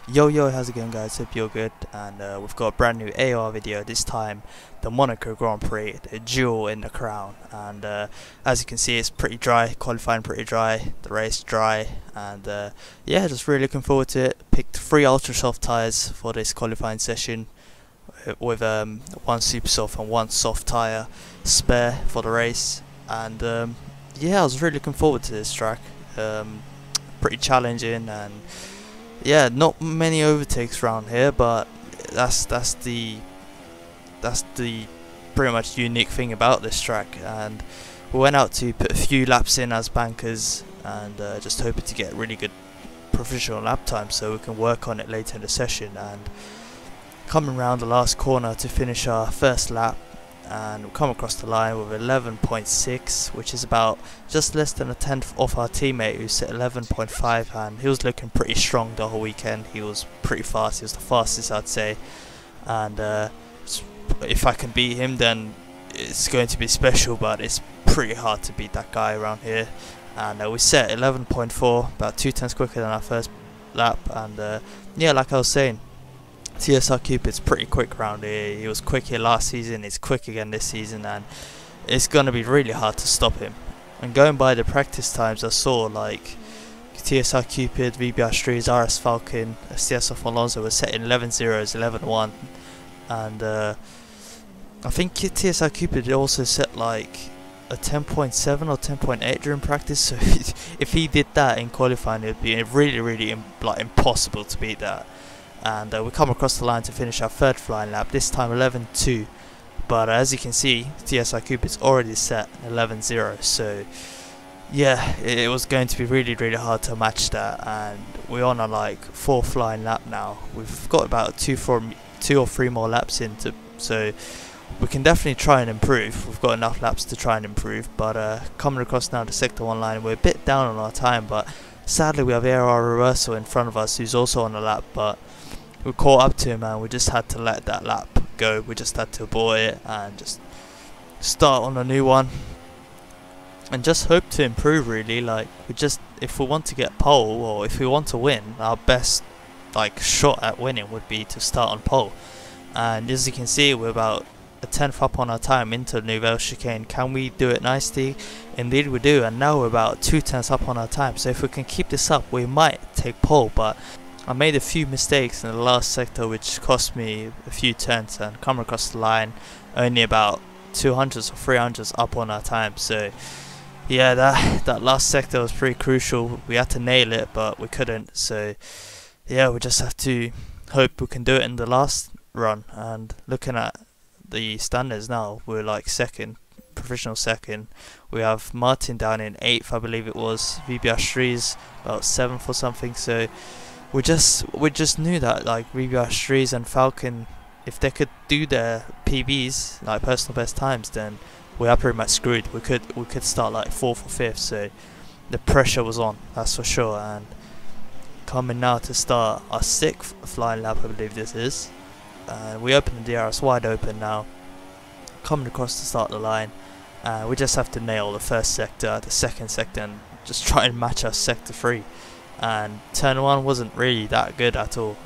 Yo, how's it going, guys? Hope you're good. And we've got a brand new AOR video, this time the Monaco Grand Prix, the jewel in the crown. And as you can see, it's pretty dry, qualifying pretty dry, the race dry. And yeah, just really looking forward to it. Picked 3 ultra soft tyres for this qualifying session, with 1 super soft and 1 soft tyre spare for the race. And yeah, I was really looking forward to this track. Pretty challenging, and yeah, not many overtakes around here, but that's the pretty much unique thing about this track. And we went out to put a few laps in as bankers, and just hoping to get really good professional lap time so we can work on it later in the session. And coming around the last corner to finish our first lap, and we come across the line with 11.6, which is about just less than a tenth off our teammate who set 11.5, and he was looking pretty strong the whole weekend. He was pretty fast, he was the fastest, I'd say. And if I can beat him, then it's going to be special, but it's pretty hard to beat that guy around here. And we set 11.4, about 2 tenths quicker than our first lap. And yeah, like I was saying, TSR Cupid's pretty quick around here. He was quick here last season, he's quick again this season, and it's going to be really hard to stop him. And going by the practice times, I saw like TSR Cupid, VBR Streets, RS Falcon, STSF Alonso were setting 11.0s, 11.1, and I think TSR Cupid also set like a 10.7 or 10.8 during practice, so if he did that in qualifying, it would be really like impossible to beat that. And we come across the line to finish our third flying lap, this time 11.2, but as you can see, TSI Cupid's already set 11.0, so yeah, it was going to be really hard to match that. And we're on a like 4th flying lap now. We've got about 2 or 3 more laps into, so we can definitely try and improve. We've got enough laps to try and improve, but coming across now the sector 1 line, we're a bit down on our time, but sadly we have AOR reversal in front of us who's also on a lap, but we caught up to him and we just had to let that lap go. We just had to abort it and just start on a new one and just hope to improve, really. Like, if we want to get pole, or if we want to win, our best like shot at winning would be to start on pole. And as you can see, we're about a tenth up on our time into the Nouvelle Chicane. Can we do it nicely? Indeed we do, and now we're about 2 tenths up on our time, so if we can keep this up we might take pole. But I made a few mistakes in the last sector which cost me a few tenths, and come across the line only about 200s or 300s up on our time. So yeah, that last sector was pretty crucial. We had to nail it, but we couldn't. So yeah, we just have to hope we can do it in the last run. And looking at the standards now, we're like second, professional second. We have Martin down in 8th, I believe it was. VBR Streets about 7th or something. So we just knew that like VBR Streets and Falcon, if they could do their PBs, like personal best times, then we are pretty much screwed. We could start like 4th or 5th. So the pressure was on, that's for sure. And coming now to start our 6th flying lap, I believe this is. We open the DRS wide open now. Coming across to start the line. We just have to nail the first sector, the second sector, and just try and match our sector 3. And turn 1 wasn't really that good at all.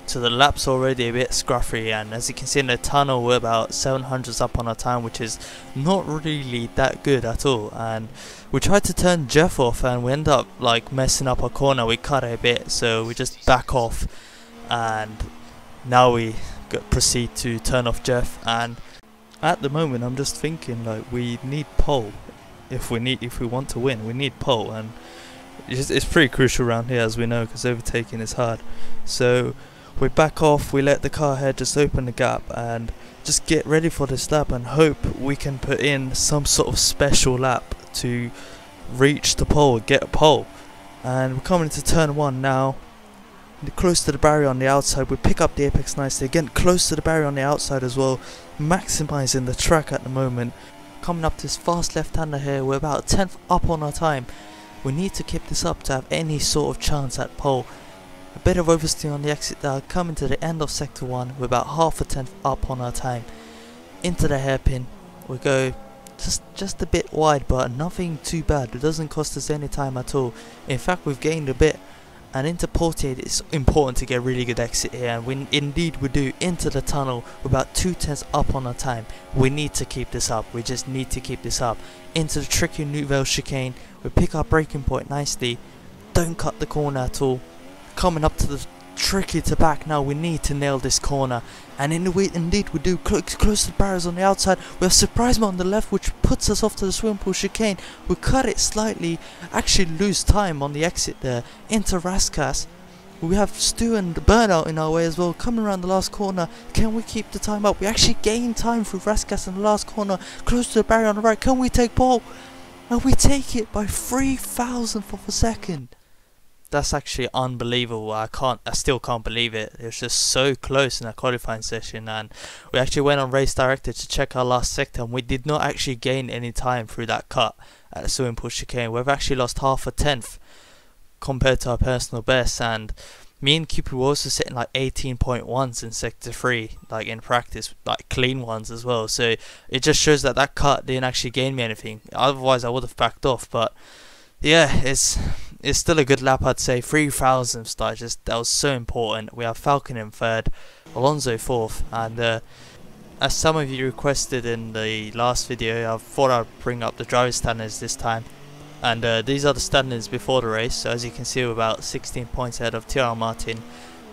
So the lap's already a bit scruffy, and as you can see in the tunnel we're about 700s up on our time, which is not really that good at all. And we tried to turn Jeff off and we end up like messing up our corner. We cut it a bit, so we just back off, and now we proceed to turn off Jeff. And at the moment I'm just thinking like we need pole. If we want to win, we need pole, and it's pretty crucial around here, as we know, because overtaking is hard. So we back off, we let the car ahead just open the gap and just get ready for this lap and hope we can put in some sort of special lap to reach the pole, get a pole. And we're coming into turn 1 now, close to the barrier on the outside. We pick up the apex nicely, again close to the barrier on the outside as well, maximising the track at the moment. Coming up this fast left-hander here, we're about a tenth up on our time. We need to keep this up to have any sort of chance at pole. A bit of oversteer on the exit there. Coming to the end of sector 1, we're about half a tenth up on our time. Into the hairpin, we go just a bit wide, but nothing too bad. It doesn't cost us any time at all. In fact, we've gained a bit, and into Portier it's important to get a really good exit here, and we do into the tunnel. We're about 2/10 up on our time. We need to keep this up, we just need to keep this up. Into the tricky Nouvelle chicane, we pick our braking point nicely, don't cut the corner at all. Coming up to the tricky to back now, we need to nail this corner, and indeed we do. Close to the barriers on the outside, we have Surprise Mode on the left, which puts us off to the swimming pool chicane. We cut it slightly, actually lose time on the exit there. Into Raskas, we have Stu and Burnout in our way as well, coming around the last corner. Can we keep the time up? We actually gain time through Raskas in the last corner, close to the barrier on the right. Can we take pole? And we take it by 3,000th of a second. That's actually unbelievable. I still can't believe it. It was just so close in our qualifying session, and we actually went on Race Director to check our last sector, and we did not actually gain any time through that cut at the swimming pool chicane. We've actually lost half a tenth compared to our personal best, and me and Cupid were also setting like 18.1s in sector 3, like in practice, like clean ones as well. So it just shows that that cut didn't actually gain me anything. Otherwise I would have backed off. But yeah, it's still a good lap, I'd say. 3,000th, that was so important. We have Falcon in third, Alonso fourth, and as some of you requested in the last video, I thought I'd bring up the driver standards this time. And these are the standards before the race. So as you can see, we're about 16 points ahead of TR Martin,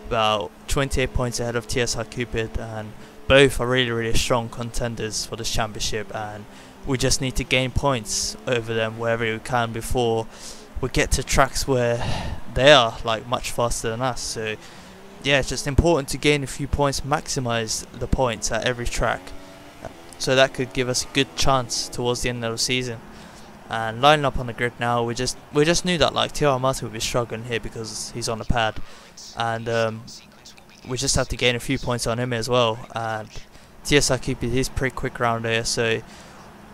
about 28 points ahead of TSR Cupid, and both are really strong contenders for this championship, and we just need to gain points over them wherever we can before we get to tracks where they are like much faster than us. So yeah, it's just important to gain a few points, maximize the points at every track, so that could give us a good chance towards the end of the season. And lining up on the grid now, we just knew that like TR Martin would be struggling here because he's on the pad, and we just have to gain a few points on him as well. And TSR Cupid, he's pretty quick around here, so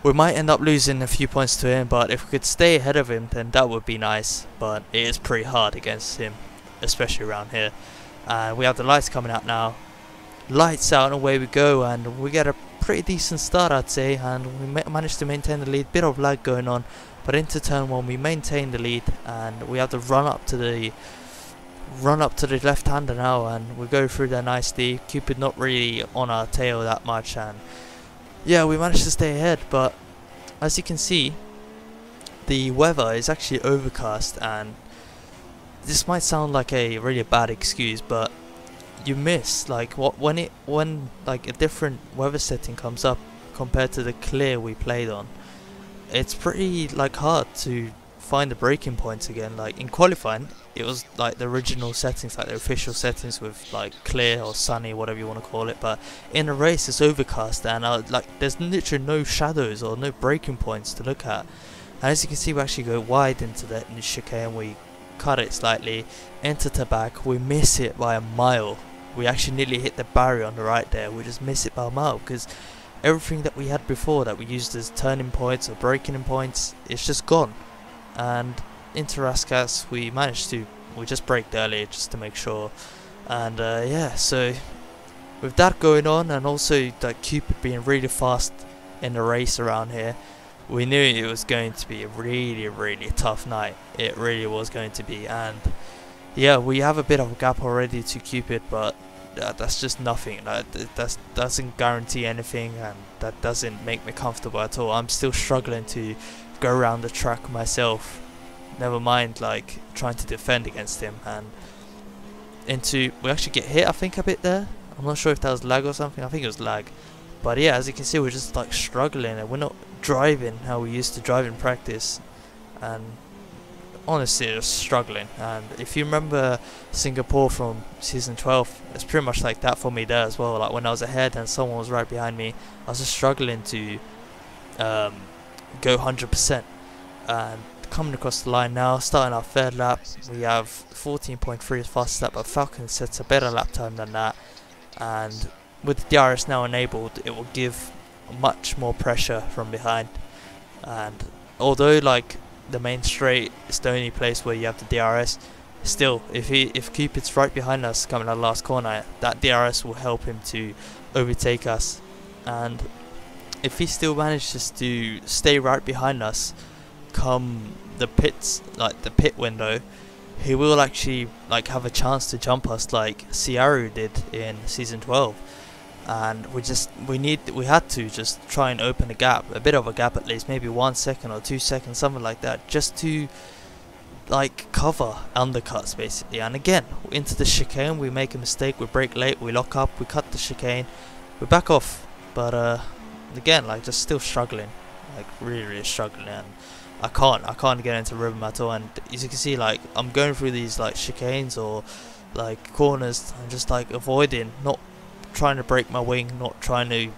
we might end up losing a few points to him, but if we could stay ahead of him, then that would be nice. But it is pretty hard against him, especially around here. And we have the lights coming out now. Lights out and away we go, and we get a pretty decent start, I'd say, and we managed to maintain the lead. Bit of lag going on, but into turn 1 we maintain the lead, and we have to run up to the left-hander now, and we go through there nicely. Cupid not really on our tail that much, and yeah, we managed to stay ahead. But as you can see, the weather is actually overcast, and this might sound like a really bad excuse, but you miss like when like a different weather setting comes up compared to the clear we played on. It's pretty like hard to find the braking points again. Like in qualifying, it was like the original settings, like the official settings with like clear or sunny, whatever you want to call it. But in a race, it's overcast, and like there's literally no shadows or no braking points to look at. And as you can see, we actually go wide into that chicane. We cut it slightly into Tabac. We miss it by a mile. We actually nearly hit the barrier on the right there. We just miss it by a mile because everything that we had before that we used as turning points or braking points, it's just gone. And into Raskas, we just braked early just to make sure. And yeah, so with that going on, and also like Cupid being really fast in the race around here, we knew it was going to be a really tough night. It really was going to be. And yeah, we have a bit of a gap already to Cupid, but that's just nothing. That doesn't guarantee anything, and that doesn't make me comfortable at all. I'm still struggling to go around the track myself, never mind like trying to defend against him. And we actually get hit, I think, a bit there. I'm not sure if that was lag or something. I think it was lag. But yeah, as you can see, we're just like struggling, and we're not driving how we used to drive in practice, and honestly just struggling. And if you remember Singapore from season 12, it's pretty much like that for me there as well. Like when I was ahead and someone was right behind me, I was just struggling to go 100%. And coming across the line now, starting our third lap, we have 14.3 as fastest lap, but Falcon sets a better lap time than that. And with the DRS now enabled, it will give much more pressure from behind. And although like the main straight is the only place where you have the DRS, still if Cupid's right behind us coming out the last corner, that DRS will help him to overtake us. And if he still manages to stay right behind us come the pits, like the pit window, he will actually like have a chance to jump us like Ciaru did in season 12. And we had to just try and open a gap, a bit of a gap at least, maybe 1 second or 2 seconds, something like that, just to like cover undercuts basically. And again, into the chicane, we make a mistake, we brake late, we lock up, we cut the chicane, we back off. But again, like just still struggling, like really struggling, and I can't get into rhythm at all. And as you can see, like I'm going through these like chicanes or like corners, I'm just like avoiding, not trying to break my wing, not trying to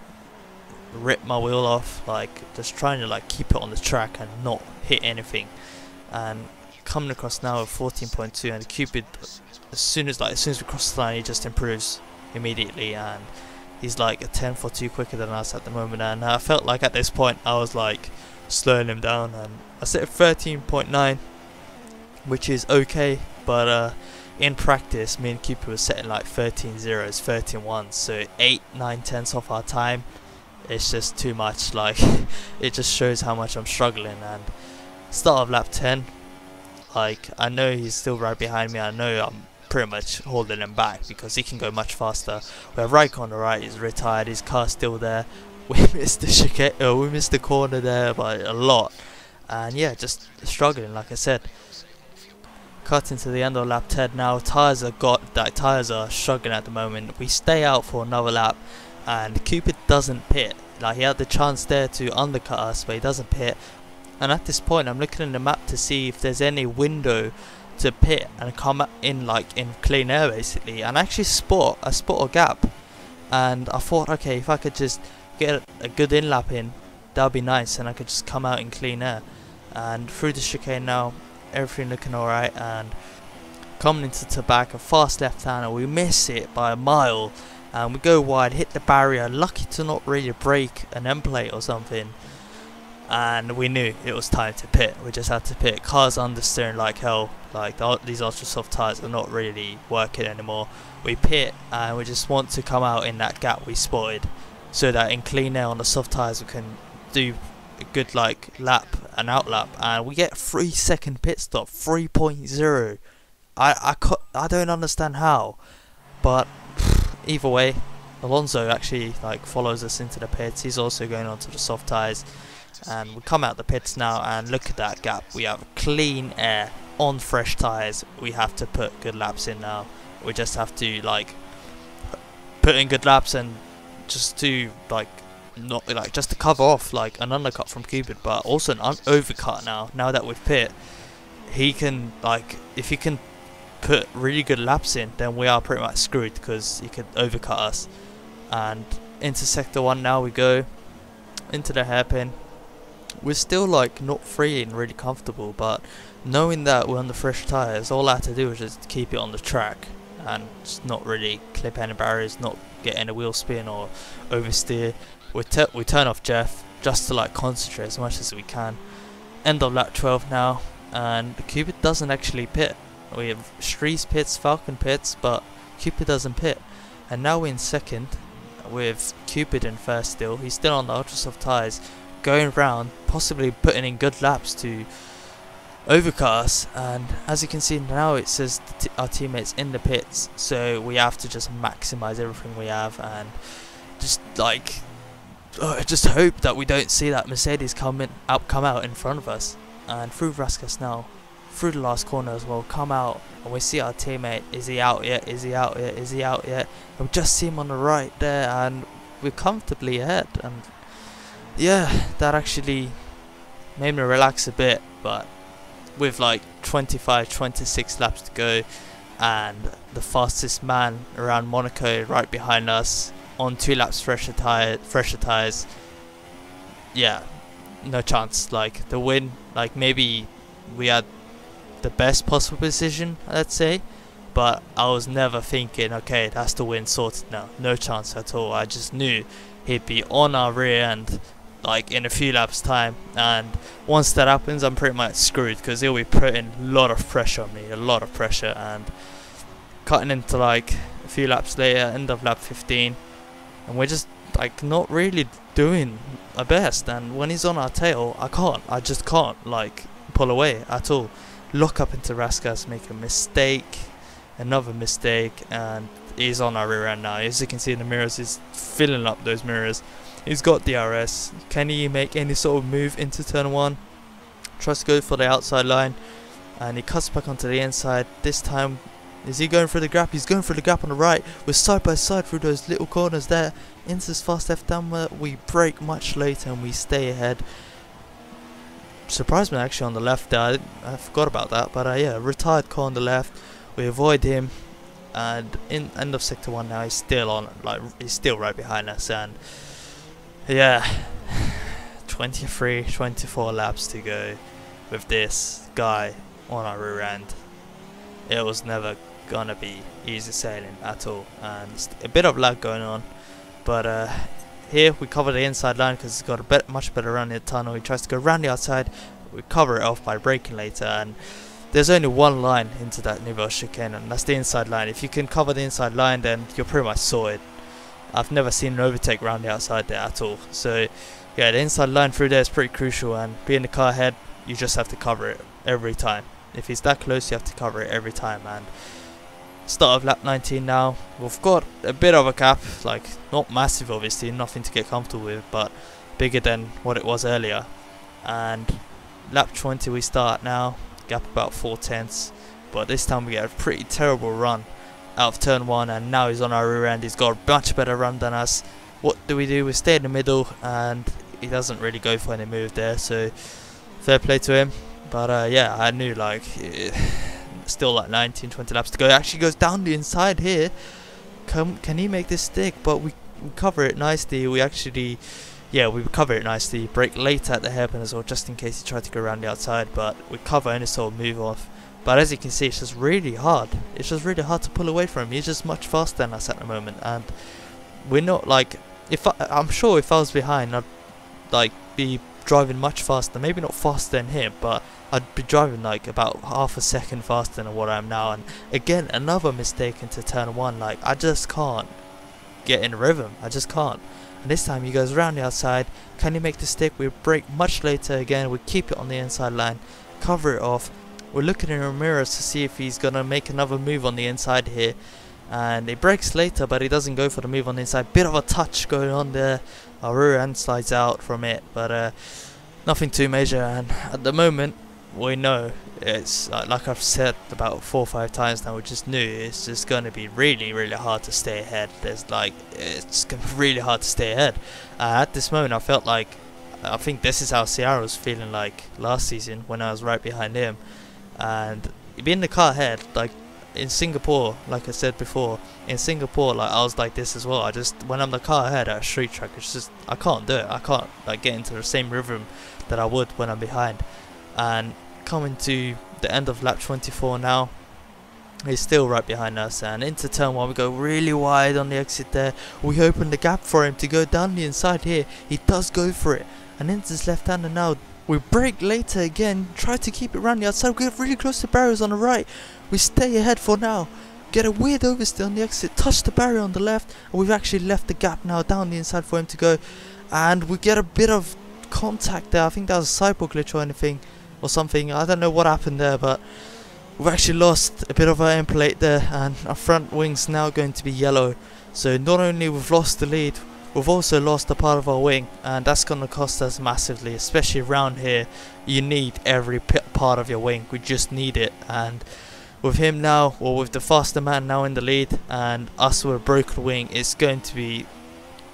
rip my wheel off, like just trying to like keep it on the track and not hit anything. And coming across now with 14.2, and Cupid, as soon as we cross the line, he just improves immediately, and he's like a 10th or 2 quicker than us at the moment. And I felt like at this point I was like slowing him down, and I set 13.9, which is okay, but in practice me and Cupid was setting like 13 zeros, 13 ones, so 8, 9 tenths off our time. It's just too much, like it just shows how much I'm struggling. And start of lap 10, like I know he's still right behind me, I know I'm pretty much holding him back because he can go much faster. We have Raikkonen on the right, he's retired, his car's still there. We missed the chicane, we missed the corner there by a lot, and yeah, just struggling like I said. Cutting to the end of lap 10 now, tires are struggling at the moment. We stay out for another lap, and Cupid doesn't pit. Like he had the chance there to undercut us, but he doesn't pit. And at this point, I'm looking in the map to see if there's any window to pit and come in like in clean air basically. And I actually spot a gap, and I thought, okay, if I could just get a good in lap in, that'd be nice, and I could just come out in clean air. And through the chicane now, everything looking alright, and coming into Tobacco, a fast left-hander, we miss it by a mile, and we go wide, hit the barrier, lucky to not really break an end plate or something, and we knew it was time to pit. We just had to pit. Cars understeering like hell, like these ultra soft tyres are not really working anymore. We pit, and we just want to come out in that gap we spotted, so that in clean air on the soft tyres we can do a good like lap and out lap, and we get 3-second pit stop, 3.0. I don't understand how, but either way, Alonso actually like follows us into the pits. He's also going onto the soft tyres, and we come out the pits now, and look at that gap. We have clean air on fresh tyres. We have to put good laps in now. We just have to like put in good laps, and just to like not like just to cover off like an undercut from Cupid, but also an overcut now that we've pit. He can like, if he can put really good laps in, then we are pretty much screwed, because he could overcut us. And into sector 1 now we go, into the hairpin. We're still like not feeling really comfortable, but knowing that we're on the fresh tyres, all I had to do was just keep it on the track and just not really clip any barriers, not get any wheel spin or oversteer. We turn off Jeff just to like concentrate as much as we can. End of lap 12 now, and Cupid doesn't actually pit. We have Strees pits, Falcon pits, but Cupid doesn't pit. And now we're in second with Cupid in first still. He's still on the ultra soft tyres, going round, possibly putting in good laps to overcut us. And as you can see now, it says our teammates in the pits, so we have to just maximize everything we have, and just like just hope that we don't see that Mercedes come out in front of us. And through Raskas now, through the last corner as well, come out, and we see our teammate. Is he out yet? Is he out yet? Is he out yet? And we just see him on the right there, and we're comfortably ahead. And yeah, that actually made me relax a bit. But with like 25-26 laps to go, and the fastest man around Monaco right behind us, on 2 laps fresher tyres, yeah, no chance. Like the win, like maybe we had the best possible position, let's say, but I was never thinking, okay, that's the win sorted now. No chance at all. I just knew he'd be on our rear end like in a few laps time, and once that happens, I'm pretty much screwed, because he'll be putting a lot of pressure on me, a lot of pressure. And cutting into like a few laps later, end of lap 15, and we're just like not really doing our best. And when he's on our tail, I just can't like pull away at all. lock up into Raskas, make a mistake, another mistake, and he's on our rear end now. As you can see in the mirrors, he's filling up those mirrors. He's got DRS. Can he make any sort of move into turn 1? Tries to go for the outside line, and he cuts back onto the inside. This time, is he going for the gap? He's going for the gap on the right. We're side by side through those little corners there. Into this fast left hammer. We brake much later and we stay ahead. Surprised me actually on the left there. I forgot about that, but yeah, retired car on the left. We avoid him, and in end of sector 1 now, he's still on, like he's still right behind us, and yeah, 24 laps to go with this guy on our rear end. It was never gonna be easy sailing at all, and a bit of lag going on, but here we cover the inside line because he's got a much better run in the tunnel. He tries to go around the outside. We cover it off by braking later, and there's only one line into that Nivelle chicane, and that's the inside line. If you can cover the inside line, then you're pretty much sorted. I've never seen an overtake around the outside there at all. So yeah, the inside line through there is pretty crucial, and being the car ahead, you just have to cover it every time. If he's that close, you have to cover it every time. And start of lap 19 now. We've got a bit of a gap, like not massive obviously, nothing to get comfortable with, but bigger than what it was earlier. And lap 20 we start now, gap about 4/10, but this time we get a pretty terrible run out of turn 1, and now he's on our rear end. He's got a much better run than us. What do? We stay in the middle, and he doesn't really go for any move there, so fair play to him. But yeah, I knew like still like 19-20 laps to go. It actually goes down the inside here. Can he make this stick? But we cover it nicely. We cover it nicely. Brake late at the hairpin as well, just in case he tried to go around the outside, but we cover any sort of move off. But as you can see, it's just really hard. It's just really hard to pull away from him. He's just much faster than us at the moment, and we're not like, I'm sure if I was behind, I'd like be driving much faster. Maybe not faster than him, but I'd be driving like about half a second faster than what I am now. And again, another mistake into turn 1. Like, I just can't get in rhythm. I just can't. And this time he goes around the outside. Can he make the stick? We brake much later again. We keep it on the inside line, cover it off. We're looking in our mirrors to see if he's gonna make another move on the inside here, and he brakes later, but he doesn't go for the move on the inside. Bit of a touch going on there. Our rear end slides out from it, but nothing too major. And at the moment, we know it's like I've said about 4 or 5 times now. We just knew it's just going to be really, really hard to stay ahead. It's going to be really hard to stay ahead. At this moment, I think this is how Sierra was feeling like last season when I was right behind him. And being the car ahead, like in Singapore, like I said before, in Singapore, like I was like this as well. When I'm the car ahead at a street track, it's just I can't do it. I can't like get into the same rhythm that I would when I'm behind. And coming to the end of lap 24 now, he's still right behind us, and into turn 1 we go really wide on the exit there. We open the gap for him to go down the inside here. He does go for it, and into this left hander now. We brake later again, try to keep it around the outside. We get really close to barriers on the right. We stay ahead for now. Get a weird oversteer on the exit, touch the barrier on the left, and we've actually left the gap now down the inside for him to go. And we get a bit of contact there. I think that was a sidewalk glitch or something. I don't know what happened there, but we've actually lost a bit of our end plate there, and our front wing's now going to be yellow. So not only we've lost the lead, we've also lost a part of our wing, and that's going to cost us massively, especially around here. You need every part of your wing. We just need it. And with him now, or with the faster man now in the lead, and us with a broken wing, it's going to be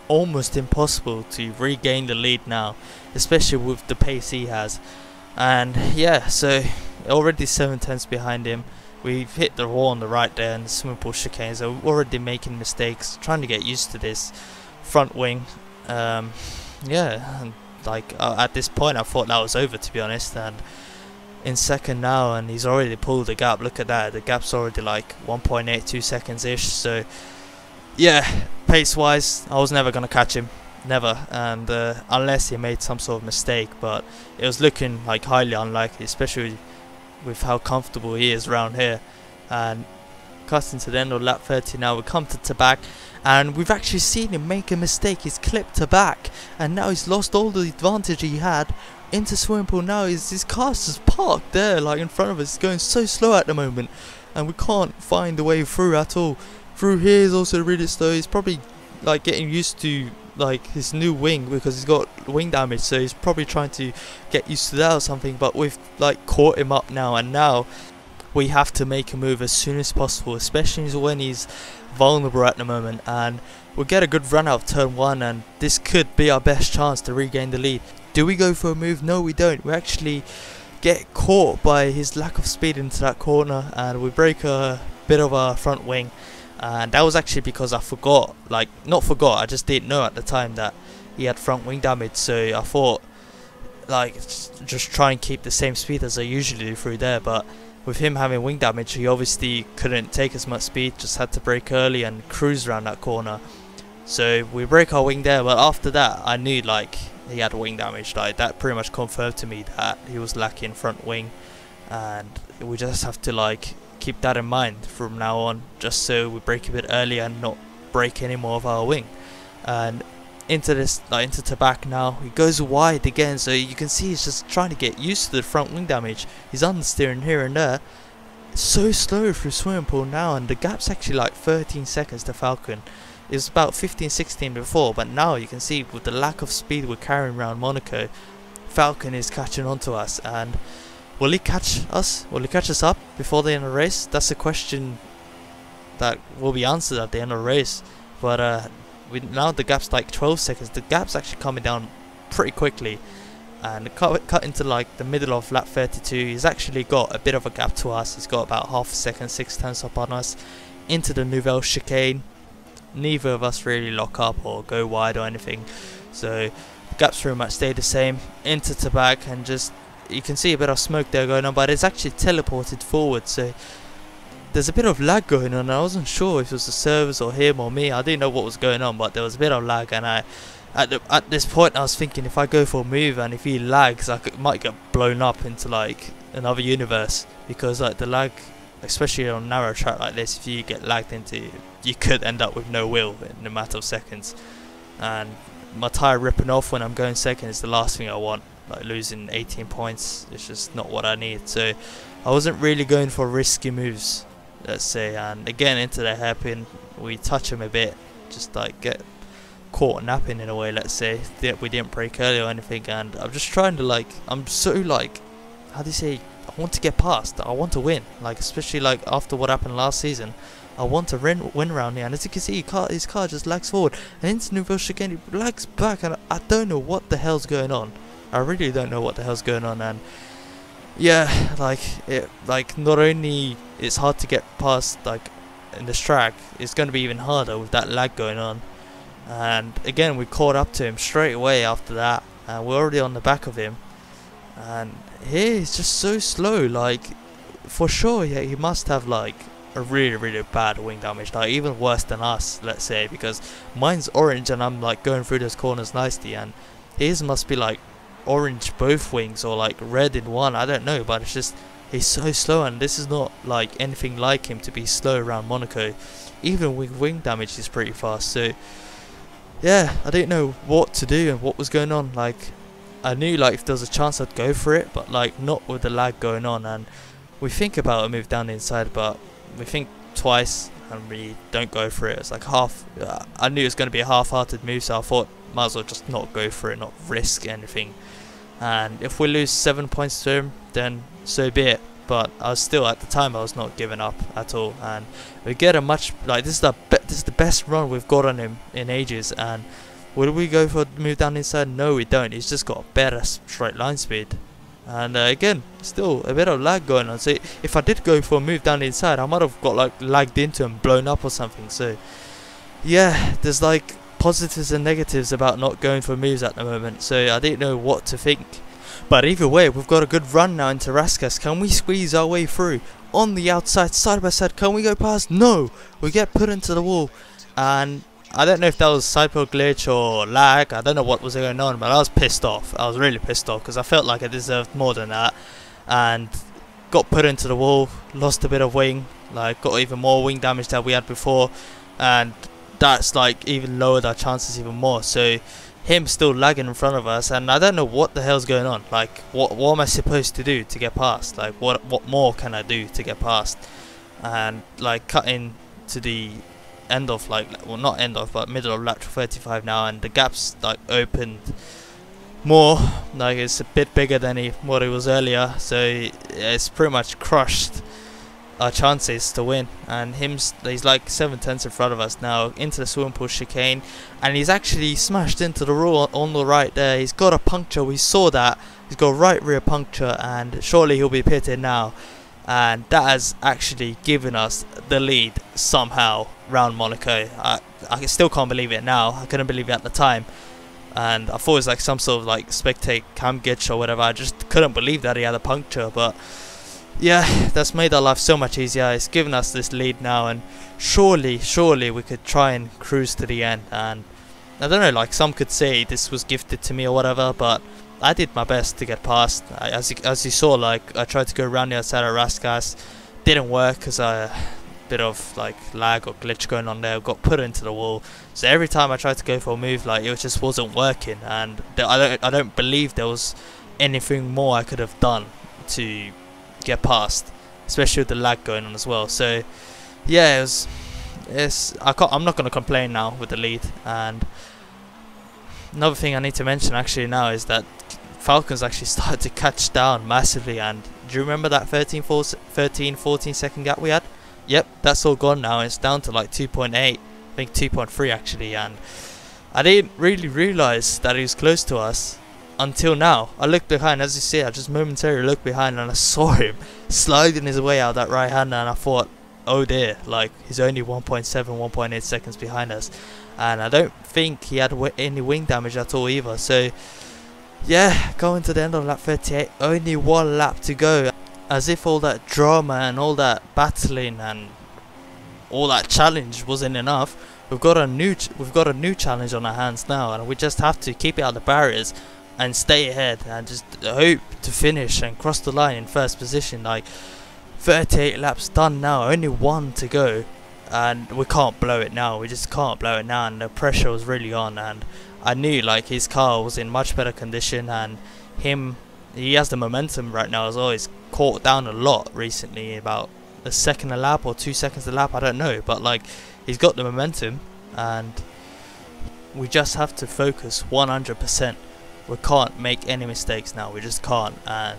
almost impossible to regain the lead now, especially with the pace he has. And yeah, so already 7/10 behind him. We've hit the wall on the right there and the swimming pool chicanes. So we're already making mistakes, trying to get used to this front wing. Yeah, and like at this point I thought that was over, to be honest. And in second now, and he's already pulled the gap. Look at that, the gap's already like 1.82 seconds ish. So yeah, pace wise I was never gonna catch him, never, and unless he made some sort of mistake, but it was looking like highly unlikely, especially with how comfortable he is around here. And cutting to the end of lap 30 now, we come to Tabac, and we've actually seen him make a mistake. He's clipped Tabac, and now he's lost all the advantage he had into swimming pool now. His car's just parked there, like in front of us. It's going so slow at the moment, and we can't find the way through at all. Through here is also really slow. He's probably like getting used to like his new wing because he's got wing damage, so he's probably trying to get used to that or something. But we've like caught him up now, and now we have to make a move as soon as possible, especially when he's vulnerable at the moment. And we'll get a good run out of turn 1, and this could be our best chance to regain the lead. Do we go for a move? No, we don't. We actually get caught by his lack of speed into that corner, and we break a bit of our front wing. And that was actually because I forgot, like not forgot, I just didn't know at the time that he had front wing damage. So I thought like just try and keep the same speed as I usually do through there, but with him having wing damage, he obviously couldn't take as much speed, just had to brake early and cruise around that corner. So we break our wing there, but after that I knew like he had wing damage. Like that pretty much confirmed to me that he was lacking front wing, and we just have to like keep that in mind from now on, just so we brake a bit early and not break any more of our wing. And into this, like into Tabac now, he goes wide again, so you can see he's just trying to get used to the front wing damage. He's understeering here and there. It's so slow through swimming pool now, and the gap's actually like 13 seconds to Falcon. It was about 15-16 before, but now you can see with the lack of speed we're carrying around Monaco, Falcon is catching on to us. And will he catch us? Will he catch us up before the end of the race? That's a question that will be answered at the end of the race. But now the gap's like 12 seconds. The gap's actually coming down pretty quickly, and cut into like the middle of lap 32. He's actually got a bit of a gap to us. He's got about half a second, 6 tenths up on us into the Nouvelle chicane. Neither of us really lock up or go wide or anything, so the gaps pretty much stay the same. Into Tabac, and just you can see a bit of smoke there going on, but it's actually teleported forward, so there's a bit of lag going on. I wasn't sure if it was the servers or him or me. I didn't know what was going on, but there was a bit of lag, and at this point I was thinking if I go for a move and if he lags, might get blown up into like another universe, because like the lag, especially on a narrow track like this, if you get lagged into, you could end up with no wheel in a matter of seconds. And my tyre ripping off when I'm going second is the last thing I want. Like losing 18 points, it's just not what I need. So I wasn't really going for risky moves, let's say. And again, into the hairpin, we touch him a bit, just like get caught napping in a way, let's say. We didn't brake early or anything, and I'm just trying to like, I'm so like, how do you say, I want to get past, I want to win, like especially like after what happened last season. I want to win around here, and as you can see, his car just lags forward, and into Nouvelle chicane he lags back, and I don't know what the hell's going on. I really don't know what the hell's going on. And yeah, like not only it's hard to get past like in this track, it's going to be even harder with that lag going on. And again, we caught up to him straight away after that, and we're already on the back of him. And here he's just so slow, like for sure, yeah, he must have like a really bad wing damage, like even worse than us, let's say, because mine's orange and I'm like going through those corners nicely, and his must be like orange both wings or like red in one, I don't know, but it's just he's so slow, and this is not like anything like him to be slow around Monaco. Even with wing damage he's pretty fast. So yeah, I didn't know what to do and what was going on. Like I knew like if there was a chance I'd go for it, but like not with the lag going on. And we think about a move down the inside, but we think twice and we don't go for it. It's like I knew it was going to be a half-hearted move, so I thought might as well just not go for it, not risk anything. And if we lose 7 points to him, then so be it. But I was still, at the time, I was not giving up at all. And we get a much, like this is the best run we've got on him in ages. And will we go for a move down inside? No, we don't. He's just got better straight line speed. And again, still a bit of lag going on. So if I did go for a move down the inside, I might have got like lagged into and blown up or something. So yeah, there's like positives and negatives about not going for moves at the moment. So I didn't know what to think. But either way, we've got a good run now into Raskas. Can we squeeze our way through on the outside, side by side? Can we go past? No, we get put into the wall. And I don't know if that was sidepod glitch or lag. I don't know what was going on, but I was pissed off. I was really pissed off because I felt like I deserved more than that, and got put into the wall. Lost a bit of wing, like got even more wing damage than we had before, and that's like even lowered our chances even more. So him still lagging in front of us, and I don't know what the hell's going on. Like, what am I supposed to do to get past? Like, what more can I do to get past? And like cutting to the end of, like, well, not end of, but middle of lap 35 now, and the gap's like opened more, like it's a bit bigger than what it was earlier, so it's pretty much crushed our chances to win. And he's like 7/10 in front of us now into the swimming pool chicane, and he's actually smashed into the rule on the right there. He's got a puncture, we saw that. He's got a right rear puncture, and surely he'll be pitted now, and that has actually given us the lead somehow round Monaco. I still can't believe it now. I couldn't believe it at the time, and I thought it was like some sort of like spectate cam glitch or whatever. I just couldn't believe that he had a puncture. But yeah, that's made our life so much easier. It's given us this lead now, and surely we could try and cruise to the end. And I don't know, like some could say this was gifted to me or whatever, but I did my best to get past. As you saw, like I tried to go around the outside of Raskas, didn't work because a bit of like lag or glitch going on there, got put into the wall. So every time I tried to go for a move, like it just wasn't working, and I don't believe there was anything more I could have done to get past, especially with the lag going on as well. So yeah, I'm not going to complain now with the lead. And another thing I need to mention actually now is that Falcons actually started to catch down massively. And do you remember that 14 second gap we had? Yep, that's all gone now. It's down to like 2.8, I think 2.3 actually. And I didn't really realise that he was close to us until now. I looked behind, as you see, I just momentarily looked behind and I saw him sliding his way out that right hander, and I thought, oh dear, like he's only 1.7, 1.8 seconds behind us, and I don't think he had any wing damage at all either. So yeah, going to the end of lap 38, only one lap to go, as if all that drama and all that battling and all that challenge wasn't enough. We've got a new challenge on our hands now, and we just have to keep it out the barriers and stay ahead and just hope to finish and cross the line in first position. Like 38 laps done now, only one to go, and we can't blow it now. We just can't blow it now, and the pressure was really on. And I knew like his car was in much better condition, and he has the momentum right now as well. He's caught down a lot recently, about a second a lap or 2 seconds a lap, I don't know, but like he's got the momentum, and we just have to focus 100%. We can't make any mistakes now, we just can't. And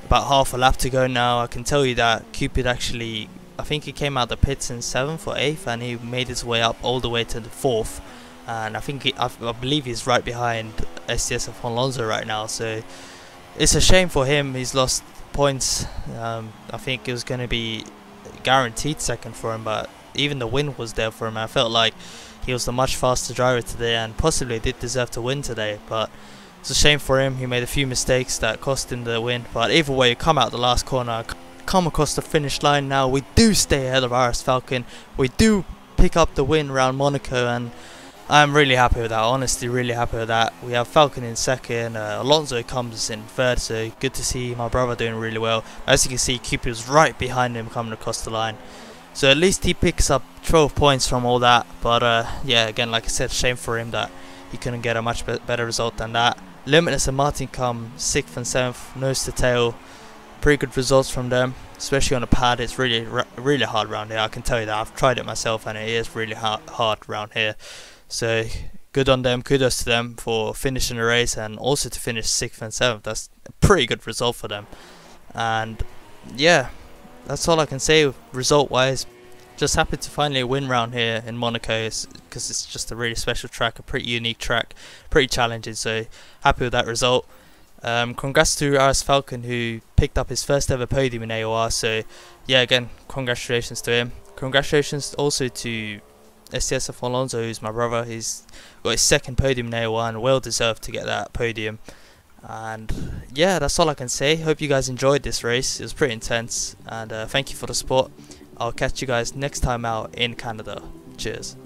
about half a lap to go now. I can tell you that Cupid actually, I think he came out the pits in 7th or 8th, and he made his way up all the way to the 4th, and I think I believe he's right behind STS of Alonso right now. So it's a shame for him, he's lost points. I think it was going to be guaranteed second for him, but even the win was there for him. I felt like he was the much faster driver today and possibly did deserve to win today, but it's a shame for him. He made a few mistakes that cost him the win, but either way, you come out the last corner, come across the finish line now. We do stay ahead of RS Falcon, we do pick up the win around Monaco, and I'm really happy with that, honestly really happy with that. We have Falcon in second, Alonso comes in third, so good to see my brother doing really well. As you can see, Cupid was right behind him coming across the line, so at least he picks up 12 points from all that. But yeah, again, like I said, shame for him that he couldn't get a much better result than that. Limitless and Martin come 6th and 7th, nose to tail. Pretty good results from them, especially on the pad. It's really hard round here, I can tell you that. I've tried it myself and it is really hard round here. So good on them, kudos to them for finishing the race, and also to finish 6th and 7th. That's a pretty good result for them. And yeah, that's all I can say result wise. Just happy to finally win round here in Monaco, because it's just a really special track, a pretty unique track, pretty challenging, so happy with that result. Congrats to RS Falcon, who picked up his first ever podium in AOR, so yeah, again, congratulations to him. Congratulations also to STS of Alonso, who's my brother. He's got his second podium in AOR and well deserved to get that podium. And yeah, that's all I can say. Hope you guys enjoyed this race, it was pretty intense, and thank you for the support. I'll catch you guys next time out in Canada. Cheers.